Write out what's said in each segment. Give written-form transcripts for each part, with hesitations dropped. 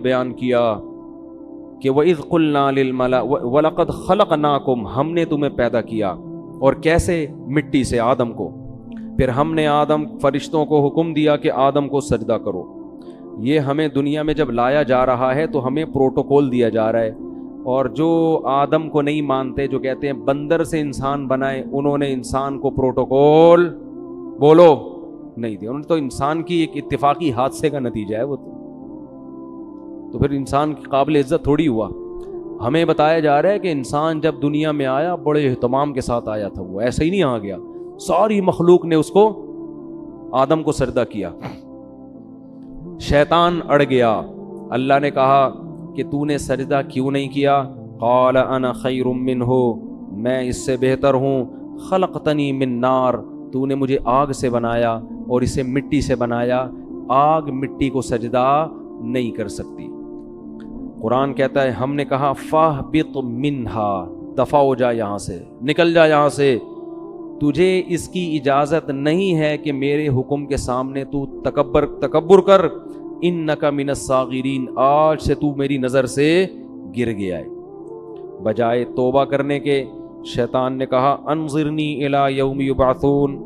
بیان کیا کہ وَإِذْ قُلْنَا لِلْمَلَائِكَةِ وَلَقَدْ خَلَقْنَاكُمْ، ہم نے تمہیں پیدا کیا، اور کیسے؟ مٹی سے، آدم کو۔ پھر ہم نے فرشتوں کو حکم دیا کہ آدم کو سجدہ کرو۔ یہ ہمیں دنیا میں جب لایا جا رہا ہے تو ہمیں پروٹوکول دیا جا رہا ہے، اور جو آدم کو نہیں مانتے، جو کہتے ہیں بندر سے انسان بنائے، انہوں نے انسان کو پروٹوکول بولو نہیں دیا، انہوں نے تو انسان کی ایک اتفاقی حادثے کا نتیجہ ہے وہ تو پھر انسان کی قابل عزت تھوڑی ہوا۔ ہمیں بتایا جا رہا ہے کہ انسان جب دنیا میں آیا بڑے اہتمام کے ساتھ آیا تھا، وہ ایسے ہی نہیں آ گیا، ساری مخلوق نے اس کو، آدم کو سجدہ کیا۔ شیطان اڑ گیا، اللہ نے کہا کہ تو نے سجدہ کیوں نہیں کیا؟ قال انا خیر منہ، میں اس سے بہتر ہوں، خلقتنی من نار، تو نے مجھے آگ سے بنایا اور اسے مٹی سے بنایا، آگ مٹی کو سجدہ نہیں کر سکتی۔ قرآن کہتا ہے ہم نے کہا فاہبط منہا، دفع ہو جا یہاں سے، نکل جا یہاں سے، تجھے اس کی اجازت نہیں ہے کہ میرے حکم کے سامنے تو تکبر کر، انک من الصاغرین، آج سے تو میری نظر سے گر گیا ہے۔ بجائے توبہ کرنے کے شیطان نے کہا انظرنی الی یوم یبعثون،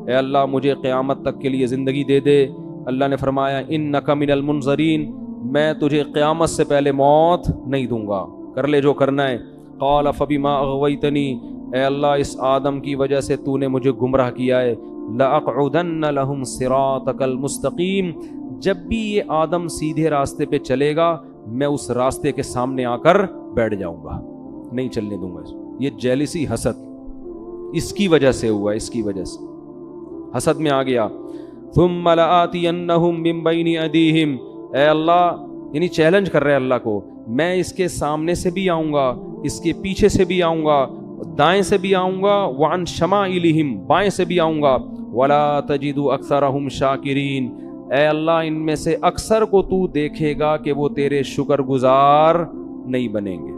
اے اللہ مجھے قیامت تک کے لیے زندگی دے دے۔ اللہ نے فرمایا انک من المنظرین، میں تجھے قیامت سے پہلے موت نہیں دوں گا، کر لے جو کرنا ہے۔ قال فبما اغویتنی، اے اللہ اس آدم کی وجہ سے تو نے مجھے گمراہ کیا ہے، لأقعدن لهم صراطک المستقیم، جب بھی یہ آدم سیدھے راستے پہ چلے گا میں اس راستے کے سامنے آ کر بیٹھ جاؤں گا، نہیں چلنے دوں گا۔ یہ جیلسی، حسد، اس کی وجہ سے ہوا، اس کی وجہ سے حسد میں آ گیا۔ ثم لآتینہم من بین ایدیہم، اے اللہ، یعنی چیلنج کر رہے اللہ کو، میں اس کے سامنے سے بھی آؤں گا، اس کے پیچھے سے بھی آؤں گا، دائیں سے بھی آؤں گا، وعن شمائلہم، بائیں سے بھی آؤں گا، ولا تجد اکثرہم شاکرین، اے اللہ ان میں سے اکثر کو تو دیکھے گا کہ وہ تیرے شکر گزار نہیں بنیں گے۔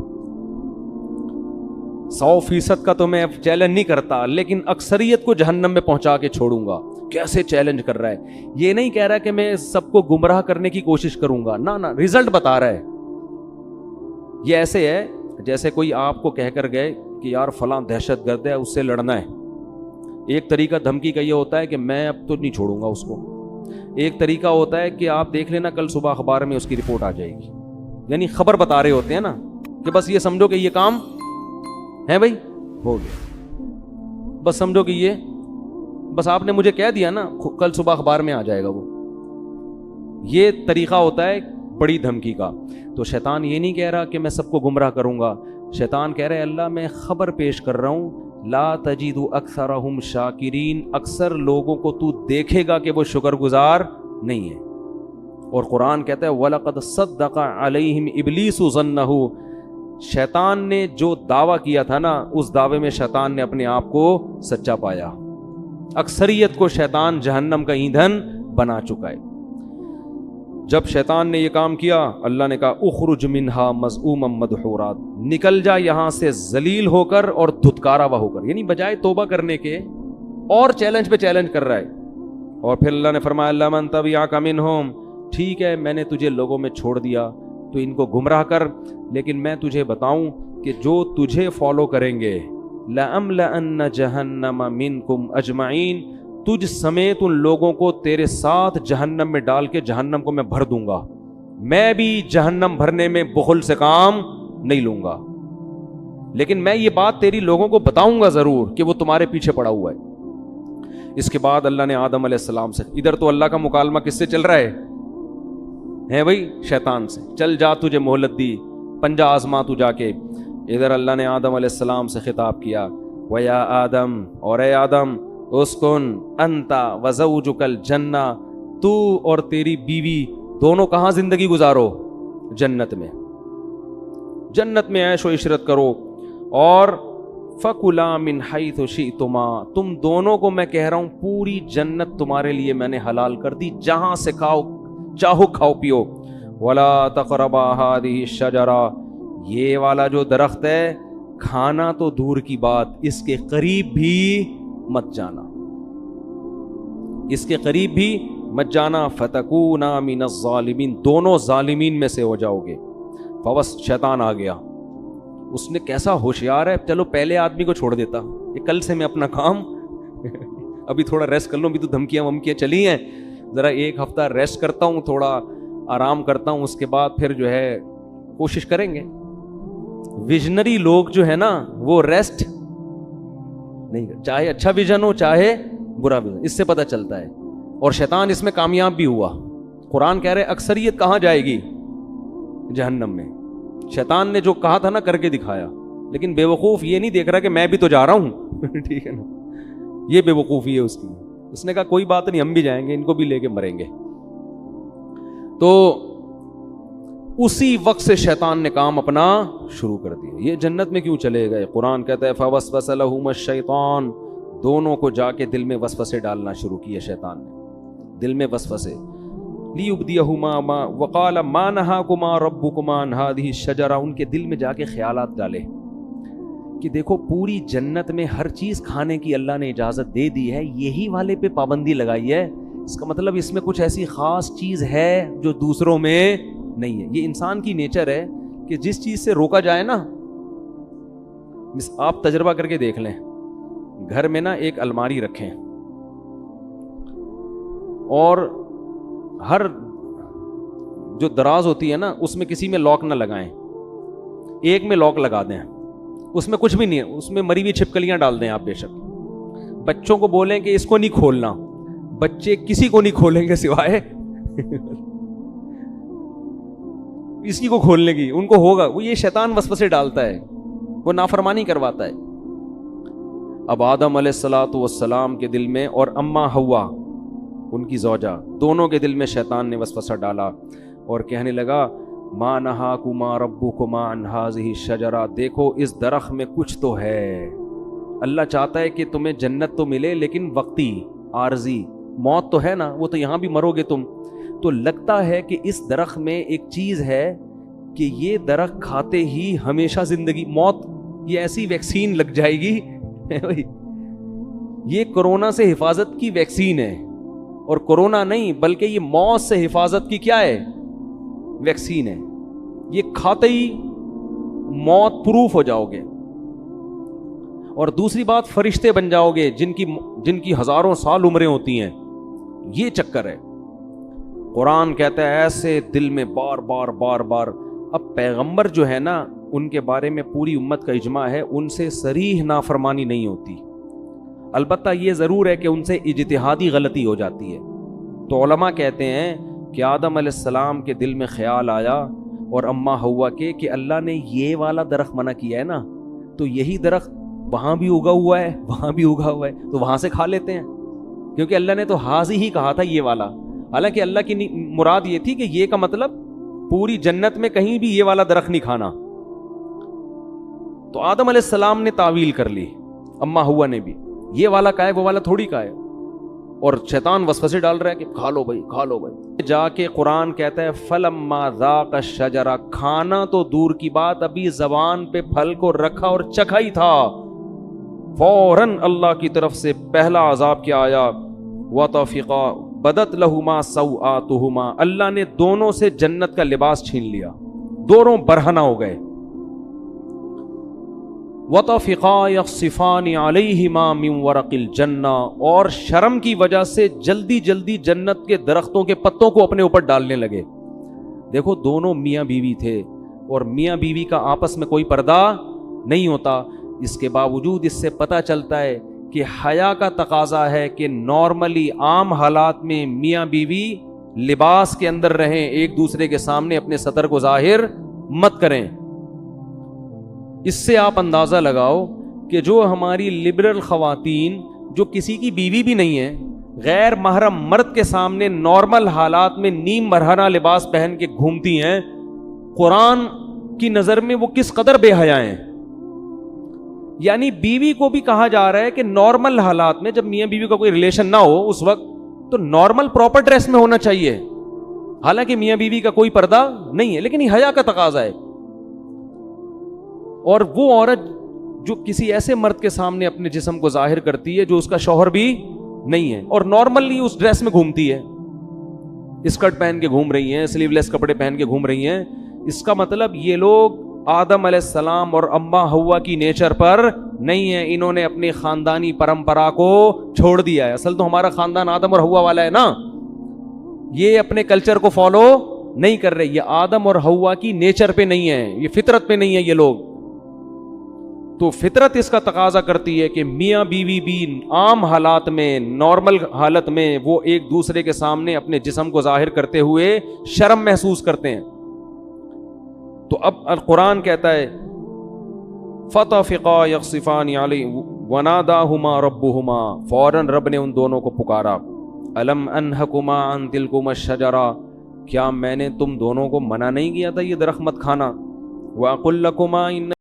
100% کا تو میں چیلنج نہیں کرتا، لیکن اکثریت کو جہنم میں پہنچا کے چھوڑوں گا۔ کیسے چیلنج کر رہا ہے؟ یہ نہیں کہہ رہا کہ میں سب کو گمراہ کرنے کی کوشش کروں گا، نہ ریزلٹ بتا رہا ہے۔ یہ ایسے ہے جیسے کوئی آپ کو کہہ کر گئے کہ یار فلاں دہشت گرد ہے، اس سے لڑنا ہے۔ ایک طریقہ دھمکی کا یہ ہوتا ہے کہ میں اب تو نہیں چھوڑوں گا اس کو۔ ایک طریقہ ہوتا ہے کہ آپ دیکھ لینا کل صبح اخبار میں اس کی رپورٹ آ جائے گی، یعنی خبر بتا رہے ہوتے ہیں نا کہ بس یہ سمجھو کہ یہ کام ہے بھائی، ہو گیا، بس سمجھو کہ یہ، بس آپ نے مجھے کہہ دیا نا کل صبح اخبار میں آ جائے گا وہ۔ یہ طریقہ ہوتا ہے بڑی دھمکی کا۔ تو شیطان یہ نہیں کہہ رہا کہ میں سب کو گمراہ کروں گا، شیطان کہہ رہے اللہ میں خبر پیش کر رہا ہوں، لا تجد اکثرہم شاکرین، اکثر لوگوں کو تو دیکھے گا کہ وہ شکر گزار نہیں ہے۔ اور قرآن کہتا ہے وَلَقَدْ صَدَّقَ عَلَيْهِمْ إِبْلِيسُ ظَنَّهُ، شیطان نے جو دعویٰ کیا تھا نا، اس دعوے میں شیطان نے اپنے آپ کو سچا پایا۔ اکثریت کو شیطان جہنم کا ایندھن بنا چکا ہے۔ جب شیطان نے یہ کام کیا، اللہ نے کہا اخرج منہا مذءوما مدحورا، نکل جا یہاں سے ذلیل ہو کر اور دھتکارا ہوا ہو کر، یعنی بجائے توبہ کرنے کے اور چیلنج پہ چیلنج کر رہا ہے۔ اور پھر اللہ نے فرمایا لمن تبعک منہم، ٹھیک ہے میں نے تجھے لوگوں میں چھوڑ دیا تو ان کو گمراہ کر، لیکن میں تجھے بتاؤں کہ جو تجھے فالو کریں گے لَأَمْلَأَنَّ جَهَنَّمَ مِنْكُمْ أَجْمَعِينَ، تجھ سمیت ان لوگوں کو تیرے ساتھ جہنم میں ڈال کے جہنم کو میں بھر دوں گا۔ میں بھی جہنم بھرنے میں بخل سے کام نہیں لوں گا، لیکن میں یہ بات تیری لوگوں کو بتاؤں گا ضرور کہ وہ تمہارے پیچھے پڑا ہوا ہے۔ اس کے بعد اللہ نے آدم علیہ السلام سے، ادھر تو اللہ کا مکالمہ کس سے چل رہا ہے بھائی؟ شیطان سے، چل جا تجھے مہلت دی، پنجہ آزما تو جا کے۔ ادھر اللہ نے آدم علیہ السلام سے خطاب کیا وَيَا آدم، اور اے آدم، اسکن انتا وزوجک الجنہ، تو اور تیری بیوی دونوں کہاں زندگی گزارو؟ جنت میں، جنت میں عیش و عشرت کرو، اور فَكُلَا مِنْ حَيْثُ شِئْتُمَا، تم دونوں کو میں کہہ رہا ہوں پوری جنت تمہارے لیے میں نے حلال کر دی، جہاں سے کھاؤ چاہو کھاؤ پیو۔ وَلَا تَقْرَبَا هَٰذِهِ الشَّجَرَةَ، یہ والا جو درخت ہے کھانا تو دور کی بات، اس کے قریب بھی مت جانا، اس کے قریب بھی مت جانا فتکونا من الظالمین، دونوں ظالمین میں سے ہو جاؤ گے. فوس شیطان آ گیا. اس نے کیسا ہوشیار ہے، چلو پہلے آدمی کو چھوڑ دیتا کہ کل سے میں اپنا کام ابھی تھوڑا ریسٹ کر لوں، ابھی تو دھمکیاں ومکیاں چلی ہیں، ذرا ایک ہفتہ ریسٹ کرتا ہوں، تھوڑا آرام کرتا ہوں، اس کے بعد پھر جو ہے کوشش کریں گے. ویژنری لوگ جو ہے نا وہ ریسٹ نہیں، چاہے اچھا ویژن ہو چاہے برا ویژن، اس سے پتہ چلتا ہے. اور شیطان اس میں کامیاب بھی ہوا. قرآن کہہ رہے اکثریت کہاں جائے گی؟ جہنم میں. شیطان نے جو کہا تھا نا کر کے دکھایا، لیکن بے وقوف یہ نہیں دیکھ رہا کہ میں بھی تو جا رہا ہوں ٹھیک ہے نا، یہ بے وقوفی ہے اس کی. اس نے کہا کوئی بات نہیں، ہم بھی جائیں گے، ان کو بھی لے کے مریں گے. تو اسی وقت سے شیطان نے کام اپنا شروع کر دیا. یہ جنت میں کیوں چلے گئے؟ قرآن کہتا ہے فوسوس لہما الشیطان، دونوں کو جا کے دل میں وسوسے ڈالنا شروع کیے شیطان نے، دل میں وسوسے. لیبدیہما ما وقال ما نہاکما ربکما عن ہذہ الشجرہ، ان کے دل میں جا کے خیالات ڈالے کہ دیکھو پوری جنت میں ہر چیز کھانے کی اللہ نے اجازت دے دی ہے، یہی والے پہ پابندی لگائی ہے، اس کا مطلب اس میں کچھ ایسی خاص چیز ہے جو دوسروں میں نہیں ہے. یہ انسان کی نیچر ہے کہ جس چیز سے روکا جائے نا، آپ تجربہ کر کے دیکھ لیں، گھر میں نا ایک الماری رکھیں اور ہر جو دراز ہوتی ہے نا اس میں کسی میں لاک نہ لگائیں، ایک میں لاک لگا دیں، اس میں کچھ بھی نہیں ہے، اس میں مری ہوئی چھپکلیاں ڈال دیں آپ. بے شک بچوں کو بولیں کہ اس کو نہیں کھولنا، بچے کسی کو نہیں کھولیں گے سوائے اسی کو کھولنے کی، ان کو ہوگا. وہ یہ شیطان وسوسے ڈالتا ہے، وہ نافرمانی کرواتا ہے. اب آدم علیہ الصلوۃ والسلام کے دل میں اور اماں حوا ان کی زوجہ، دونوں کے دل میں شیطان نے وسوسہ ڈالا اور کہنے لگا ما نہاکما ربکما عن ہذہ الشجرہ، دیکھو اس درخت میں کچھ تو ہے، اللہ چاہتا ہے کہ تمہیں جنت تو ملے لیکن وقتی، عارضی، موت تو ہے نا، وہ تو یہاں بھی مرو گے تم. تو لگتا ہے کہ اس درخت میں ایک چیز ہے کہ یہ درخت کھاتے ہی ہمیشہ زندگی، موت، یہ ایسی ویکسین لگ جائے گی یہ کورونا سے حفاظت کی ویکسین ہے، اور کورونا نہیں بلکہ یہ موت سے حفاظت کی کیا ہے؟ ویکسین ہے. یہ کھاتے ہی موت پروف ہو جاؤ گے. اور دوسری بات، فرشتے بن جاؤ گے جن کی ہزاروں سال عمریں ہوتی ہیں. یہ چکر ہے. قرآن کہتا ہے ایسے دل میں بار بار بار بار. اب پیغمبر جو ہے نا ان کے بارے میں پوری امت کا اجماع ہے، ان سے صریح نافرمانی نہیں ہوتی. البتہ یہ ضرور ہے کہ ان سے اجتہادی غلطی ہو جاتی ہے. تو علماء کہتے ہیں کہ آدم علیہ السلام کے دل میں خیال آیا اور اماں حوا کے کہ اللہ نے یہ والا درخت منع کیا ہے نا، تو یہی درخت وہاں بھی اگا ہوا ہے، وہاں بھی اگا ہوا ہے، تو وہاں سے کھا لیتے ہیں، کیونکہ اللہ نے تو حاضی ہی کہا تھا یہ والا. حالانکہ اللہ کی مراد یہ تھی کہ یہ کا مطلب پوری جنت میں کہیں بھی یہ والا درخت نہیں کھانا. تو آدم علیہ السلام نے تعویل کر لی، اماں حوا نے بھی، یہ والا کا ہے وہ والا تھوڑی کا ہے. اور شیطان وسوسے ڈال رہا ہے کہ کھا لو بھائی، کھا لو بھائی. جا کے قرآن کہتا ہے فلما ذاق الشجرہ، کھانا تو دور کی بات، ابھی زبان پہ پھل کو رکھا اور چکھا ہی تھا، فوراً اللہ کی طرف سے پہلا عذاب کیا آیا، وطفقا بدت لہما سوآتہما، اللہ نے دونوں سے جنت کا لباس چھین لیا، دونوں برہنہ ہو گئے. وطفقا یخصفان علیہما من ورق الجنہ، اور شرم کی وجہ سے جلدی جلدی جنت کے درختوں کے پتوں کو اپنے اوپر ڈالنے لگے. دیکھو دونوں میاں بیوی تھے، اور میاں بیوی کا آپس میں کوئی پردہ نہیں ہوتا. اس کے باوجود اس سے پتہ چلتا ہے کہ حیا کا تقاضا ہے کہ نارملی عام حالات میں میاں بیوی لباس کے اندر رہیں، ایک دوسرے کے سامنے اپنے سطر کو ظاہر مت کریں. اس سے آپ اندازہ لگاؤ کہ جو ہماری لبرل خواتین جو کسی کی بیوی بھی نہیں ہیں، غیر محرم مرد کے سامنے نارمل حالات میں نیم برہنہ لباس پہن کے گھومتی ہیں، قرآن کی نظر میں وہ کس قدر بے حیا ہیں. یعنی بیوی کو بھی کہا جا رہا ہے کہ نارمل حالات میں جب میاں بیوی کا کوئی ریلیشن نہ ہو اس وقت تو نارمل پراپر ڈریس میں ہونا چاہیے، حالانکہ میاں بیوی کا کوئی پردہ نہیں ہے، لیکن یہ حیا کا تقاضا ہے. اور وہ عورت جو کسی ایسے مرد کے سامنے اپنے جسم کو ظاہر کرتی ہے جو اس کا شوہر بھی نہیں ہے اور نارملی اس ڈریس میں گھومتی ہے، اسکرٹ پہن کے گھوم رہی ہیں, سلیو لیس کپڑے پہن کے گھوم رہی ہیں. اس کا مطلب یہ لوگ آدم علیہ السلام اور اماں حوا کی نیچر پر نہیں ہے, انہوں نے اپنی خاندانی پرمپرا کو چھوڑ دیا ہے. اصل تو ہمارا خاندان آدم اور حوا والا ہے نا, یہ اپنے کلچر کو فالو نہیں کر رہے, یہ آدم اور حوا کی نیچر پہ نہیں ہے, یہ فطرت پہ نہیں ہے یہ لوگ. تو فطرت اس کا تقاضا کرتی ہے کہ میاں بیوی بھی عام حالات میں, نارمل حالت میں وہ ایک دوسرے کے سامنے اپنے جسم کو ظاہر کرتے ہوئے شرم محسوس کرتے ہیں. تو اب القرآن کہتا ہے فَطَفِقَا يَخْصِفَانِ عَلَيْهِ وَنَادَاهُمَا رَبُّهُمَا, فوراً رب نے ان دونوں کو پکارا. أَلَمْ أَنْهَكُمَا عَنْ تِلْكُمَا الشَّجَرَةِ, کیا میں نے تم دونوں کو منع نہیں کیا تھا یہ درخت مت کھانا. وَأَقُلْ لَكُمَا إِنَّ